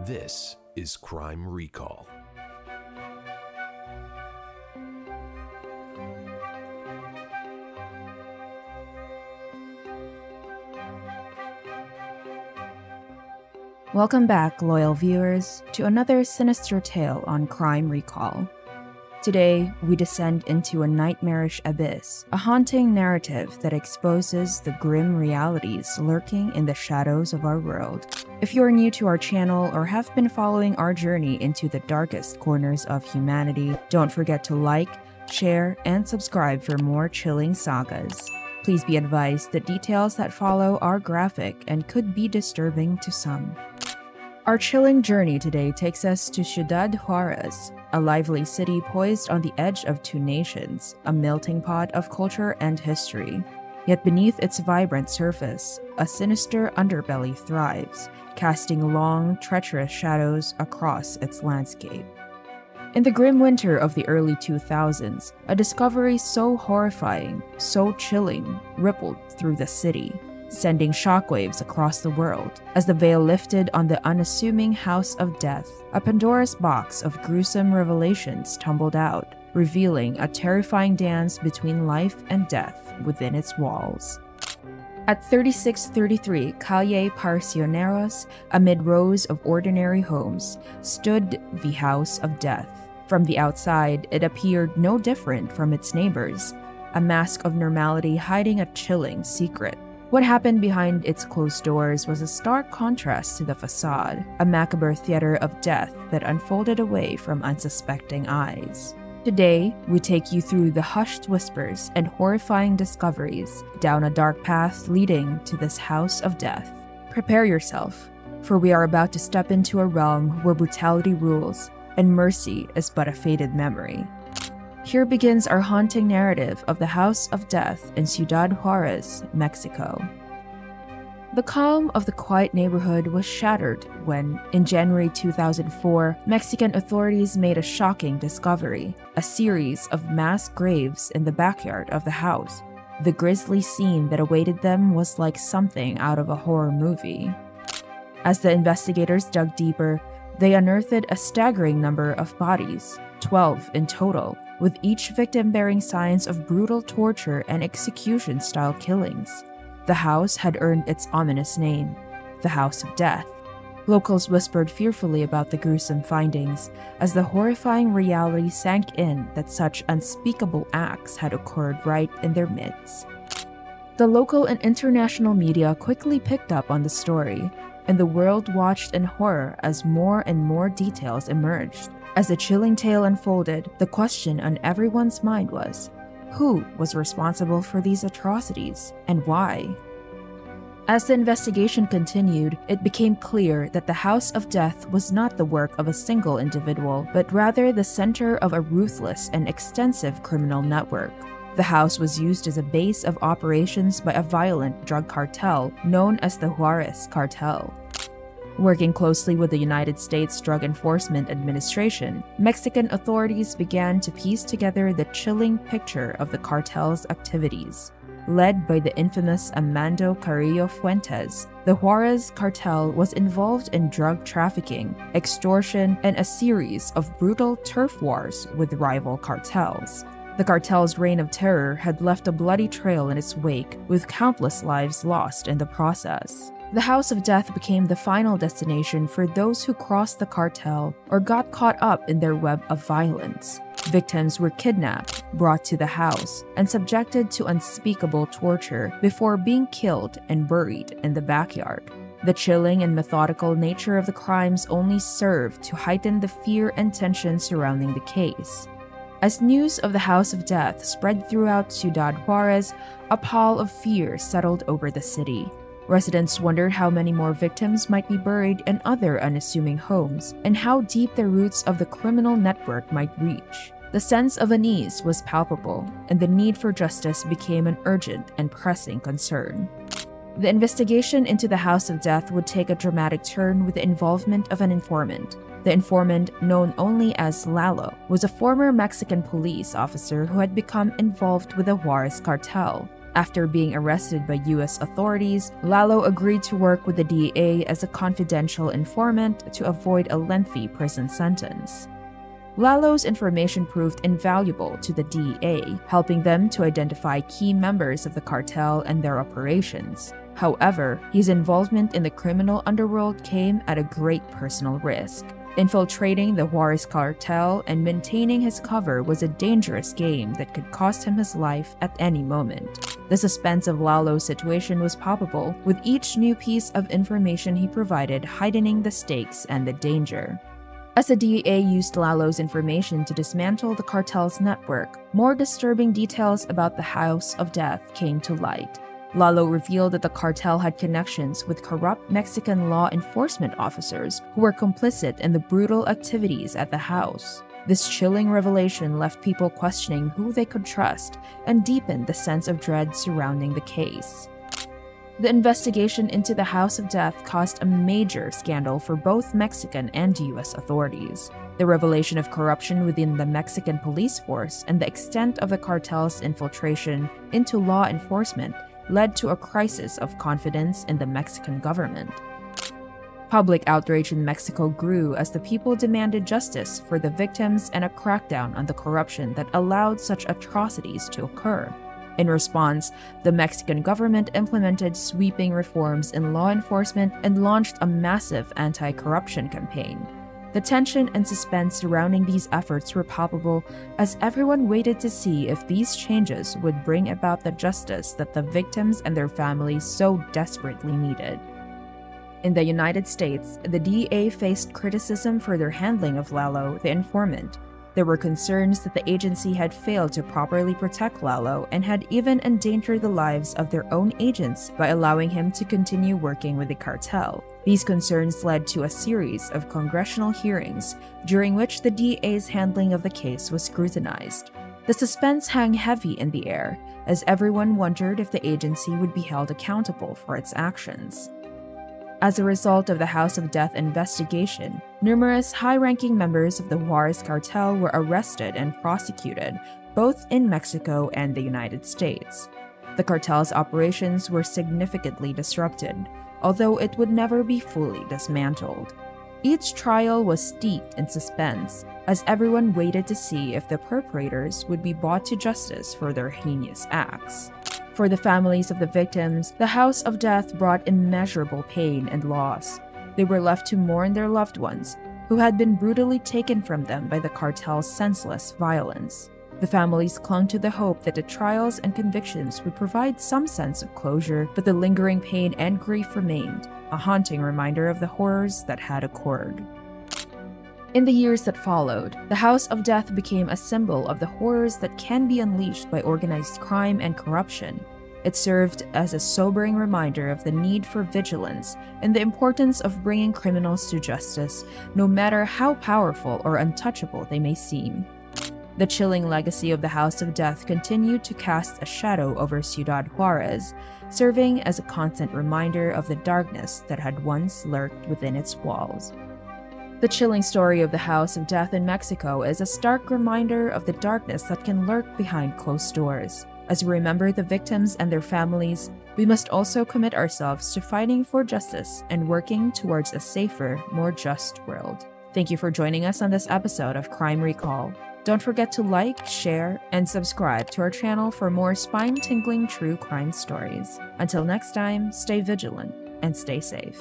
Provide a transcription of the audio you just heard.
This is Crime Recall. Welcome back, loyal viewers, to another sinister tale on Crime Recall. Today, we descend into a nightmarish abyss, a haunting narrative that exposes the grim realities lurking in the shadows of our world. If you are new to our channel or have been following our journey into the darkest corners of humanity, don't forget to like, share, and subscribe for more chilling sagas. Please be advised that details that follow are graphic and could be disturbing to some. Our chilling journey today takes us to Ciudad Juarez, a lively city poised on the edge of two nations, a melting pot of culture and history. Yet beneath its vibrant surface, a sinister underbelly thrives, casting long, treacherous shadows across its landscape. In the grim winter of the early 2000s, a discovery so horrifying, so chilling, rippled through the city, sending shockwaves across the world as the veil lifted on the unassuming House of Death. A Pandora's box of gruesome revelations tumbled out, revealing a terrifying dance between life and death within its walls. At 3633 Calle Parsioneros, amid rows of ordinary homes, stood the House of Death. From the outside, it appeared no different from its neighbors, a mask of normality hiding a chilling secret. What happened behind its closed doors was a stark contrast to the facade, a macabre theater of death that unfolded away from unsuspecting eyes. Today, we take you through the hushed whispers and horrifying discoveries, down a dark path leading to this House of Death. Prepare yourself, for we are about to step into a realm where brutality rules, and mercy is but a faded memory. Here begins our haunting narrative of the House of Death in Ciudad Juarez, Mexico. The calm of the quiet neighborhood was shattered when, in January 2004, Mexican authorities made a shocking discovery: a series of mass graves in the backyard of the house. The grisly scene that awaited them was like something out of a horror movie. As the investigators dug deeper, they unearthed a staggering number of bodies, 12 in total, with each victim bearing signs of brutal torture and execution-style killings. The house had earned its ominous name, the House of Death. Locals whispered fearfully about the gruesome findings as the horrifying reality sank in that such unspeakable acts had occurred right in their midst. The local and international media quickly picked up on the story, and the world watched in horror as more and more details emerged. As the chilling tale unfolded, the question on everyone's mind was, who was responsible for these atrocities, and why? As the investigation continued, it became clear that the House of Death was not the work of a single individual, but rather the center of a ruthless and extensive criminal network. The house was used as a base of operations by a violent drug cartel known as the Juarez Cartel. Working closely with the United States Drug Enforcement Administration, Mexican authorities began to piece together the chilling picture of the cartel's activities. Led by the infamous Armando Carrillo Fuentes, the Juarez Cartel was involved in drug trafficking, extortion, and a series of brutal turf wars with rival cartels. The cartel's reign of terror had left a bloody trail in its wake, with countless lives lost in the process. The House of Death became the final destination for those who crossed the cartel or got caught up in their web of violence. Victims were kidnapped, brought to the house, and subjected to unspeakable torture before being killed and buried in the backyard. The chilling and methodical nature of the crimes only served to heighten the fear and tension surrounding the case. As news of the House of Death spread throughout Ciudad Juarez, a pall of fear settled over the city. Residents wondered how many more victims might be buried in other unassuming homes, and how deep the roots of the criminal network might reach. The sense of unease was palpable, and the need for justice became an urgent and pressing concern. The investigation into the House of Death would take a dramatic turn with the involvement of an informant. The informant, known only as Lalo, was a former Mexican police officer who had become involved with the Juarez Cartel. After being arrested by US authorities, Lalo agreed to work with the DEA as a confidential informant to avoid a lengthy prison sentence. Lalo's information proved invaluable to the DEA, helping them to identify key members of the cartel and their operations. However, his involvement in the criminal underworld came at a great personal risk. Infiltrating the Juarez Cartel and maintaining his cover was a dangerous game that could cost him his life at any moment. The suspense of Lalo's situation was palpable, with each new piece of information he provided heightening the stakes and the danger. As the DEA used Lalo's information to dismantle the cartel's network, more disturbing details about the House of Death came to light. Lalo revealed that the cartel had connections with corrupt Mexican law enforcement officers who were complicit in the brutal activities at the house. This chilling revelation left people questioning who they could trust and deepened the sense of dread surrounding the case. The investigation into the House of Death caused a major scandal for both Mexican and US authorities. The revelation of corruption within the Mexican police force and the extent of the cartel's infiltration into law enforcement led to a crisis of confidence in the Mexican government. Public outrage in Mexico grew as the people demanded justice for the victims and a crackdown on the corruption that allowed such atrocities to occur. In response, the Mexican government implemented sweeping reforms in law enforcement and launched a massive anti-corruption campaign. The tension and suspense surrounding these efforts were palpable as everyone waited to see if these changes would bring about the justice that the victims and their families so desperately needed. In the United States, the DEA faced criticism for their handling of Lalo, the informant. There were concerns that the agency had failed to properly protect Lalo and had even endangered the lives of their own agents by allowing him to continue working with the cartel. These concerns led to a series of congressional hearings, during which the DEA's handling of the case was scrutinized. The suspense hung heavy in the air, as everyone wondered if the agency would be held accountable for its actions. As a result of the House of Death investigation, numerous high-ranking members of the Juarez Cartel were arrested and prosecuted, both in Mexico and the United States. The cartel's operations were significantly disrupted, although it would never be fully dismantled. Each trial was steeped in suspense, as everyone waited to see if the perpetrators would be brought to justice for their heinous acts. For the families of the victims, the House of Death brought immeasurable pain and loss. They were left to mourn their loved ones, who had been brutally taken from them by the cartel's senseless violence. The families clung to the hope that the trials and convictions would provide some sense of closure, but the lingering pain and grief remained, a haunting reminder of the horrors that had occurred. In the years that followed, the House of Death became a symbol of the horrors that can be unleashed by organized crime and corruption. It served as a sobering reminder of the need for vigilance and the importance of bringing criminals to justice, no matter how powerful or untouchable they may seem. The chilling legacy of the House of Death continued to cast a shadow over Ciudad Juarez, serving as a constant reminder of the darkness that had once lurked within its walls. The chilling story of the House of Death in Mexico is a stark reminder of the darkness that can lurk behind closed doors. As we remember the victims and their families, we must also commit ourselves to fighting for justice and working towards a safer, more just world. Thank you for joining us on this episode of Crime Recall. Don't forget to like, share, and subscribe to our channel for more spine-tingling true crime stories. Until next time, stay vigilant and stay safe.